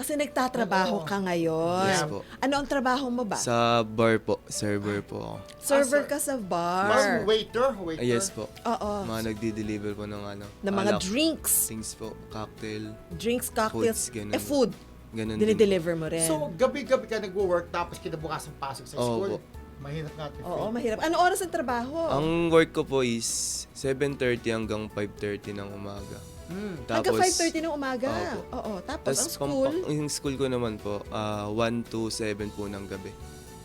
kasi nagtatrabaho ka ngayon. Yes po. Ano ang trabaho mo ba? Sa bar po. Server po ako. Server sir. ka sa Mas bar. waiter? Yes po. Oo. Mga nagdi-deliver po ng Ng mga alak, drinks. things po. Cocktail. Drinks, cocktails, Foods, ganun. food. Ganun din. Dinideliver mo rin. So, gabi-gabi ka nag-work tapos kinabukasan pasok sa school. Opo. Mahirap natin. Oo, mahirap. Ano oras ang trabaho? Ang work ko po is 7:30 hanggang 5:30 ng umaga. Hanggang 5:30 ng umaga. Opo. Oo. Tapos ang Tapos school, yung school ko naman po, 1 to 7 po ng gabi.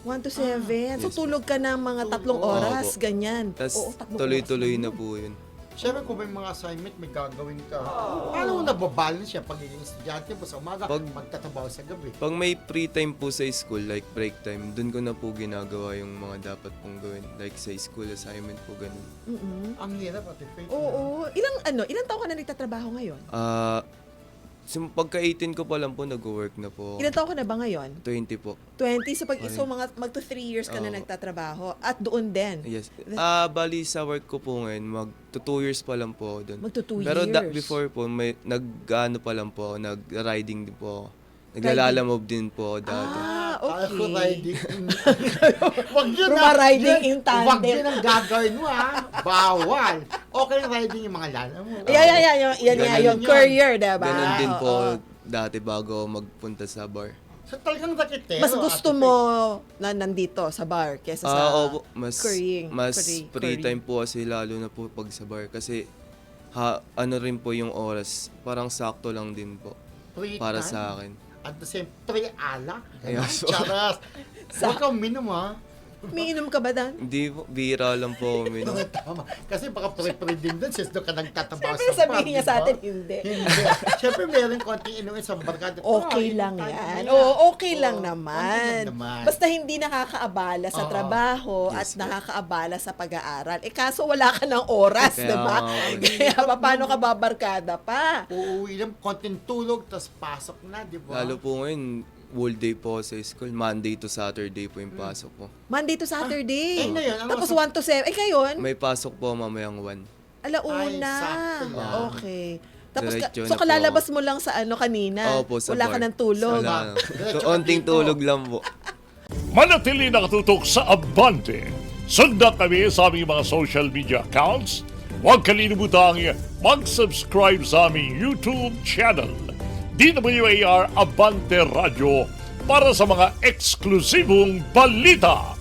1 to 7. So Yes po. tulog ka ng mga 3 oras, Opo. ganyan. Tapos Oo, 3 tuloy-tuloy oras na po yun. Siyempre, kung may mga assignment, may gagawin ka. Paano mo nababalance siya pagiging estudyante mo sa umaga, magtatrabaho sa gabi? Pag may free time po sa school, like break time, dun ko na po ginagawa yung mga dapat pong gawin. Like sa school assignment po, ganun. Ang hirap at faith. Oo. Ilang taon ka na nagtatrabaho ngayon? Pagka-18 ko pa lang po, nag-work na po. Ilang taon ka na ba ngayon? 20 po. 20. So mga magto 3 years ka na Oo. nagtatrabaho. At doon din. Yes. Bali sa work ko po ngayon, magto 2 years pa lang po ako doon. Magto 2 Pero years. before po, nag-ano pa lang po, ako, nag-riding din po ako. Naglalalamob din po ako dati. Kaya ko Okay. riding. Wag yun Riding in tandem. Wag yun ang gagawin mo Bawal. Okay riding yung mga lala mo. Yan Ganun yung yun. career, diba? Ganon din po Oo. ako dati bago ako magpunta sa bar. So talagang raketero. Mas gusto Ate mo na nandito sa bar kesa sa Opo, currying. free time po kasi lalo na po pag sa bar kasi ano rin po yung oras, parang sakto lang din po Free para time. sa akin. At the same, 3 alak. Yes. Charas. Huwag kang minum May inom ka ba dan? Hindi po, bira lang po ako minum. Tama. Kasi baka pre-pre din doon since doon ka nagtatabaho Siyempre sa bar. sabihin niya sa diba? atin, hindi. Hindi. Siyempre meron konting inumin sa barkada. Okay lang inom tayo yan. mamaya. Oo, okay lang Oo, naman. okay lang naman. Basta hindi nakakaabala sa Oo. trabaho at Yes po. nakakaabala sa pag-aaral. Kaso wala ka ng oras, Kaya di ba? nga po. Kaya paano ka babarkada pa? Uuwi lang, konting tulog, tapos pasok na, di ba? Lalo po ngayon, whole day po ako sa school. Monday to Saturday po yung pasok ko. Monday to Saturday. eh, ngayon, ano Tapos sa- 1 to 7. Ngayon, May pasok po mamayang 1. alauna. Ay, sakto lang. Okay. Tapos, Diretso so na po kalalabas ako. mo lang sa kanina. Opo, sa Wala bar. ka ng tulog. Wala. Diretso ka Konting dito. tulog lang po. Manatili nakatutok sa Abante. Sundan kami sa aming mga social media accounts. Huwag kalimutang mag-subscribe sa aming YouTube channel, DWAR Abante Radio, para sa mga eksklusibong balita.